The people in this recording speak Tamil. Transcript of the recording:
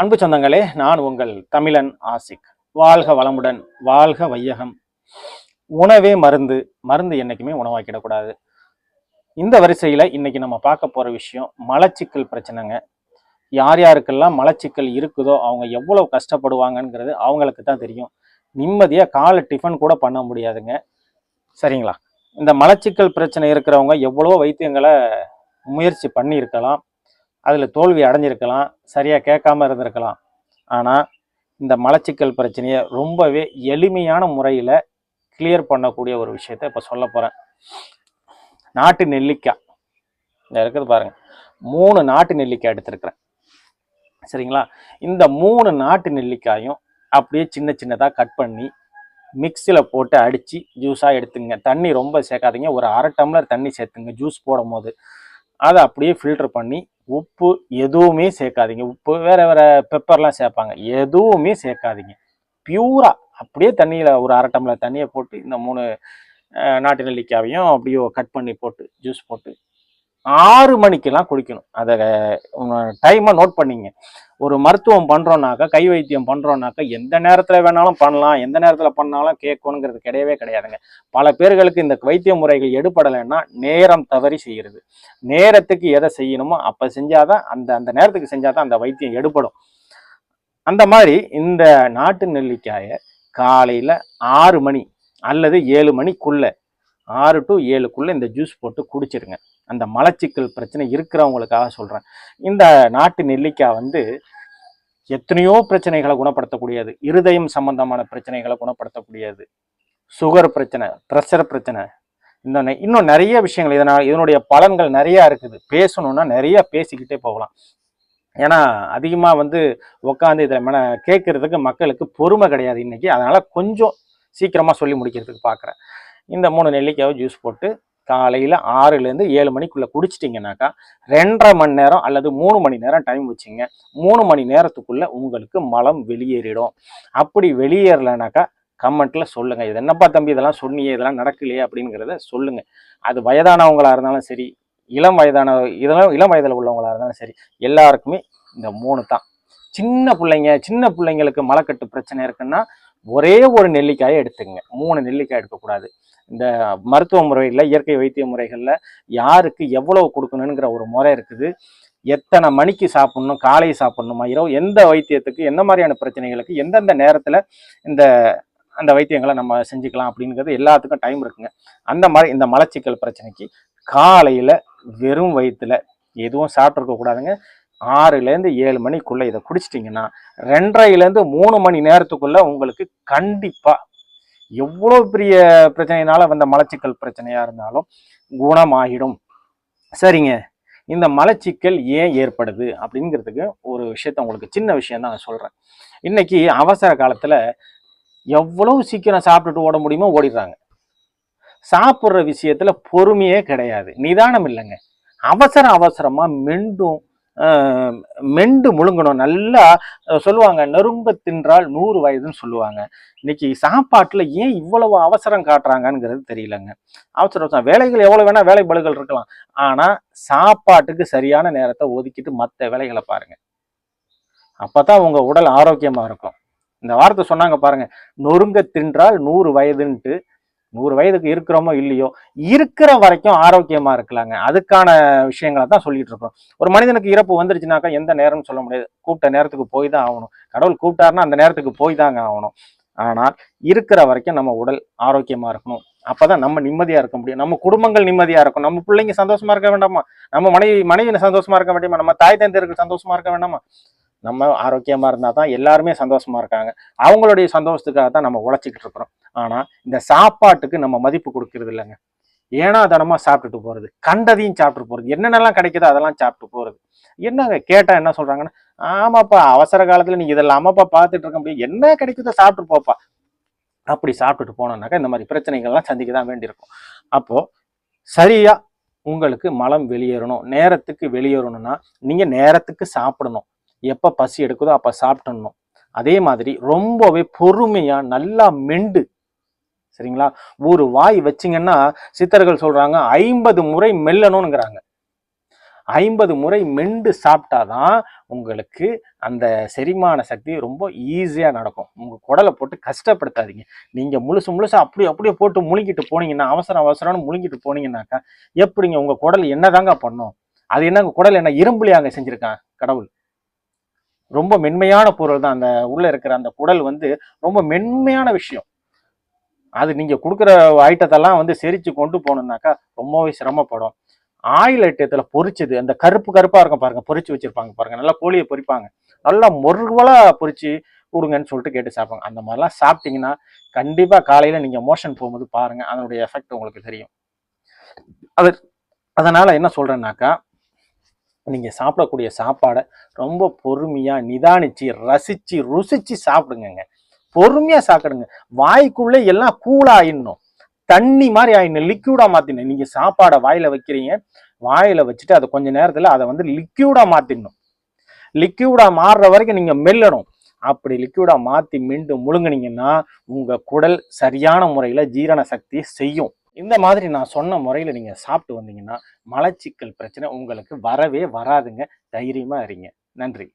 அன்பு சொந்தங்களே, நான் உங்கள் தமிழன் ஆசிக். வாழ்க வளமுடன், வாழ்க வையகம். உணவே மருந்து, மருந்து என்னைக்குமே உணவாக்கிடக்கூடாது. இந்த வரிசையில இன்னைக்கு நம்ம பார்க்க போற விஷயம் மலச்சிக்கல் பிரச்சனைங்க. யார் யாருக்கெல்லாம் மலச்சிக்கல் இருக்குதோ அவங்க எவ்வளவு கஷ்டப்படுவாங்கங்கிறது அவங்களுக்கு தான் தெரியும். நிம்மதியா காலை டிஃபன் கூட பண்ண முடியாதுங்க. சரிங்களா? இந்த மலச்சிக்கல் பிரச்சனை இருக்கிறவங்க எவ்வளவோ வைத்தியங்களை முயற்சி பண்ணி இருக்கலாம், அதுல தோல்வி அடைஞ்சிருக்கலாம், சரியா கேட்காம இருந்திருக்கலாம். ஆனா இந்த மலச்சிக்கல் பிரச்சனையை ரொம்பவே எளிமையான முறையில கிளியர் பண்ணக்கூடிய ஒரு விஷயத்த இப்ப சொல்ல போறேன். நாட்டு நெல்லிக்காய் இருக்குது பாருங்க, 3 நாட்டு நெல்லிக்காய் எடுத்திருக்கிறேன். சரிங்களா? இந்த 3 நாட்டு நெல்லிக்காயும் அப்படியே சின்ன சின்னதா கட் பண்ணி மிக்சியில போட்டு அடிச்சு ஜூஸா எடுத்துங்க. தண்ணி ரொம்ப சேர்க்காதீங்க, ஒரு 1/2 டம்ளர் தண்ணி சேர்த்துங்க ஜூஸ் போடும் போது. அதை அப்படியே ஃபில்டர் பண்ணி, உப்பு எதுவுமே சேர்க்காதீங்க. உப்பு வேற வேற பெப்பர்லாம் சேர்ப்பாங்க, எதுவுமே சேர்க்காதீங்க. பியூரா அப்படியே தண்ணியில் ஒரு 1/2 டம்ளர் தண்ணியை போட்டு இந்த 3 நாட்டு நெல்லிக்காவையும் அப்படியே கட் பண்ணி போட்டு ஜூஸ் போட்டு 6 மணிக்கெல்லாம் குடிக்கணும். அதை டைமை நோட் பண்ணிங்க. ஒரு மருத்துவம் பண்ணுறோன்னாக்கா, கை வைத்தியம் பண்ணுறோன்னாக்கா எந்த நேரத்தில் வேணாலும் பண்ணலாம், எந்த நேரத்தில் பண்ணாலும் கேட்கணுங்கிறது கிடையவே கிடையாதுங்க. பல பேர்களுக்கு இந்த வைத்திய முறைகள் எடுபடலைன்னா நேரம் தவறி செய்கிறது. நேரத்துக்கு எதை செய்யணுமோ அப்போ செஞ்சாதான், அந்த நேரத்துக்கு செஞ்சாதான் அந்த வைத்தியம் எடுபடும். அந்த மாதிரி இந்த நாட்டு நெல்லிக்காயை காலையில் 6 மணி அல்லது 7 மணிக்குள்ள, 6 to 7க்குள்ள இந்த ஜூஸ் போட்டு குடிச்சிருங்க. அந்த மலச்சிக்கல் பிரச்சனை இருக்கிறவங்களுக்காக சொல்றேன். இந்த நாட்டு நெல்லிக்காய் எத்தனையோ பிரச்சனைகளை குணப்படுத்தக்கூடியது. இருதயம் சம்பந்தமான பிரச்சனைகளை குணப்படுத்தக்கூடியது, சுகர் பிரச்சனை, பிரஷர் பிரச்சனை, இன்னும் நிறைய விஷயங்கள். இதனுடைய பலன்கள் நிறைய இருக்குது. பேசணும்னா நிறைய பேசிக்கிட்டே போகலாம். ஏன்னா அதிகமா உட்காந்து இதில் கேட்கறதுக்கு மக்களுக்கு பொறுமை கிடையாது இன்னைக்கு. அதனால கொஞ்சம் சீக்கிரமா சொல்லி முடிக்கிறதுக்கு பார்க்குறேன். இந்த 3 நெல்லிக்காவை ஜூஸ் போட்டு காலையில் 6லேருந்து 7 மணிக்குள்ளே குடிச்சிட்டிங்கனாக்கா 2.5 மணி நேரம் அல்லது 3 மணி நேரம் டைம் வச்சுங்க. 3 மணி நேரத்துக்குள்ளே உங்களுக்கு மலம் வெளியேறிடும். அப்படி வெளியேறலைனாக்கா கமெண்ட்ல சொல்லுங்க, இது என்னப்பா தம்பி இதெல்லாம் சொன்னியே, இதெல்லாம் நடக்கலையே அப்படிங்கிறத சொல்லுங்க. அது வயதானவங்களா இருந்தாலும் சரி, இளம் வயதில் உள்ளவங்களா இருந்தாலும் சரி, எல்லாருக்குமே இந்த 3 தான். சின்ன பிள்ளைங்களுக்கு மலக்கட்டு பிரச்சனை இருக்குன்னா ஒரே ஒரு நெல்லிக்காயை எடுத்துங்க, 3 நெல்லிக்காய் எடுக்கக்கூடாது. இந்த மருத்துவ முறையில், இயற்கை வைத்திய முறைகளில் யாருக்கு எவ்வளவு கொடுக்கணுங்கிற ஒரு முறை இருக்குது. எத்தனை மணிக்கு சாப்பிடணும், காலை சாப்பிடணுமா, இரவு, எந்த வைத்தியத்துக்கு எந்த மாதிரியான பிரச்சனைகளுக்கு எந்தெந்த நேரத்தில் அந்த வைத்தியங்களை நம்ம செஞ்சுக்கலாம் அப்படிங்கிறது எல்லாத்துக்கும் டைம் இருக்குங்க. அந்த மாதிரி இந்த மலச்சிக்கல் பிரச்சனைக்கு காலையில் வெறும் வயிற்றுல எதுவும் சாப்பிட்ருக்க கூடாதுங்க. 6லேருந்து 7 மணிக்குள்ள இதை குடிச்சிட்டிங்கன்னா 2.5லேருந்து 3 மணி நேரத்துக்குள்ள உங்களுக்கு கண்டிப்பா எவ்வளோ பெரிய பிரச்சனைனால மலச்சிக்கல் பிரச்சனையா இருந்தாலும் குணமாகிடும். சரிங்க, இந்த மலச்சிக்கல் ஏன் ஏற்படுது அப்படிங்கிறதுக்கு ஒரு விஷயத்த உங்களுக்கு சின்ன விஷயம் தான் நான் சொல்றேன். இன்னைக்கு அவசர காலத்துல எவ்வளவு சீக்கிரம் சாப்பிட்டுட்டு ஓட முடியுமோ ஓடிடுறாங்க. சாப்பிட்ற விஷயத்துல பொறுமையே கிடையாது, நிதானம் இல்லைங்க. அவசரமா மெண்டு முழுங்கணும். நல்லா சொல்லுவாங்க, நெருங்க தின்றால் 100 வயதுன்னு சொல்லுவாங்க. இன்னைக்கு சாப்பாட்டுல ஏன் இவ்வளவு அவசரம் காட்டுறாங்கங்கிறது தெரியலங்க. அவசரம், வேலைகள் எவ்வளவு வேணா வேலை பளுகள் இருக்கலாம், ஆனா சாப்பாட்டுக்கு சரியான நேரத்தை ஒதுக்கிட்டு மற்ற வேலைகளை பாருங்க. அப்பதான் உங்க உடல் ஆரோக்கியமா இருக்கும். இந்த வார்த்தை சொன்னாங்க பாருங்க, நொறுங்க தின்றால் 100 வயதுன்ட்டு. 100 வயதுக்கு இருக்கிறோமோ இல்லையோ, இருக்கிற வரைக்கும் ஆரோக்கியமா இருக்கலாங்க. அதுக்கான விஷயங்களை தான் சொல்லிட்டு இருக்கோம். ஒரு மனிதனுக்கு இறப்பு வந்துருச்சுனாக்கா எந்த நேரம்னு சொல்ல முடியாது. கூப்பிட்ட நேரத்துக்கு போய் தான் ஆகணும். கடவுள் கூப்பிட்டாருன்னா அந்த நேரத்துக்கு போய் தாங்க ஆகணும். ஆனால் இருக்கிற வரைக்கும் நம்ம உடல் ஆரோக்கியமா இருக்கணும். அப்பதான் நம்ம நிம்மதியா இருக்க முடியும், நம்ம குடும்பங்கள் நிம்மதியா இருக்கும், நம்ம பிள்ளைங்க சந்தோஷமா இருக்க வேண்டாமா, நம்ம மனைவி சந்தோஷமா இருக்க வேண்டாமா, நம்ம தாய் தந்தையருக்கு சந்தோஷமா இருக்க வேண்டாமா. நம்ம ஆரோக்கியமா இருந்தா தான் எல்லாருமே சந்தோஷமா இருக்காங்க. அவங்களுடைய சந்தோஷத்துக்காக தான் நம்ம உழைச்சிக்கிட்டு இருக்கிறோம். ஆனா இந்த சாப்பாட்டுக்கு நம்ம மதிப்பு கொடுக்கறது இல்லைங்க. ஏன்னா தனமா சாப்பிட்டுட்டு போறது, கண்டதையும் சாப்பிட்டு போறது, என்னென்னலாம் கிடைக்குதோ அதெல்லாம் சாப்பிட்டு போறது. என்னங்க கேட்டா என்ன சொல்றாங்கன்னா, ஆமாப்பா அவசர காலத்துல நீங்க இதெல்லாம் அம்மாப்பா பார்த்துட்டு இருக்க முடியும், என்ன கிடைக்குதோ சாப்பிட்டு போப்பா. அப்படி சாப்பிட்டுட்டு போனோம்னாக்கா இந்த மாதிரி பிரச்சனைகள்லாம் சந்திக்க தான் வேண்டியிருக்கும். அப்போ சரியா உங்களுக்கு மலம் வெளியேறணும், நேரத்துக்கு வெளியேறணும்னா நீங்க நேரத்துக்கு சாப்பிடணும். எப்ப பசி எடுக்குதோ அப்ப சாப்பிடணும். அதே மாதிரி ரொம்பவே பொறுமையா நல்லா மெண்டு, சரிங்களா, ஒரு வாய் வச்சிங்கன்னா சித்தர்கள் சொல்றாங்க 50 முறை மெல்லணும்ங்கிறாங்க. 50 முறை மெண்டு சாப்பிட்டாதான் உங்களுக்கு அந்த செரிமான சக்தி ரொம்ப ஈஸியாக நடக்கும். உங்கள் குடலை போட்டு கஷ்டப்படுத்தாதீங்க. நீங்கள் முழுசா அப்படியே போட்டு முழுங்கிட்டு போனீங்கன்னா, அவசரம்னு முழுங்கிட்டு போனீங்கன்னாக்கா எப்படிங்க உங்கள் குடல் என்னதாங்க பண்ணும்? அது என்னங்க குடல் என்ன இரும்புலியாங்க செஞ்சுருக்கான் கடவுள்? ரொம்ப மென்மையான பொருள் தான். அந்த உள்ள இருக்கிற அந்த குடல் ரொம்ப மென்மையான விஷயம். அது நீங்க கொடுக்குற ஐட்டத்தெல்லாம் செரிச்சு கொண்டு போகணுன்னாக்கா ரொம்பவே சிரமப்படும். ஆயில் ஐட்டத்துல பொரிச்சது அந்த கருப்பா இருக்கும் பாருங்க, பொரிச்சு வச்சிருப்பாங்க பாருங்க, நல்லா கோழியை பொரிப்பாங்க, நல்லா மொறுவலா பொரிச்சு கொடுங்கன்னு சொல்லிட்டு கேட்டு சாப்பிடுங்க. அந்த மாதிரிலாம் சாப்பிட்டீங்கன்னா கண்டிப்பா காலையில நீங்க மோஷன் போகும்போது பாருங்க, அதனுடைய எஃபெக்ட் உங்களுக்கு தெரியும். அதனால என்ன சொல்றேன்னாக்கா, நீங்க சாப்பிடக்கூடிய சாப்பாடை ரொம்ப பொறுமையா நிதானிச்சு ரசிச்சு ருசிச்சு சாப்பிடுங்க. பொறுமையா சாப்பிடுங்க. வாய்க்குள்ளே எல்லாம் கூலாயிடணும், தண்ணி மாதிரி ஆயிடணும், லிக்யூடா மாத்திடணும். நீங்க சாப்பாடை வாயில வைக்கிறீங்க, வாயில வச்சுட்டு அதை கொஞ்ச நேரத்துல அதை லிக்யூடா மாத்திடணும். லிக்யூடா மாறுற வரைக்கும் நீங்க மெல்லணும். அப்படி லிக்யூடா மாத்தி மீண்டும் முழுங்குனீங்கன்னா உங்க குடல் சரியான முறையில ஜீரண சக்தி செய்யும். இந்த மாதிரி நான் சொன்ன முறையில நீங்க சாப்பிட்டு வந்தீங்கன்னா மலச்சிக்கல் பிரச்சனை உங்களுக்கு வரவே வராதுங்க. தைரியமா இருங்க. நன்றி.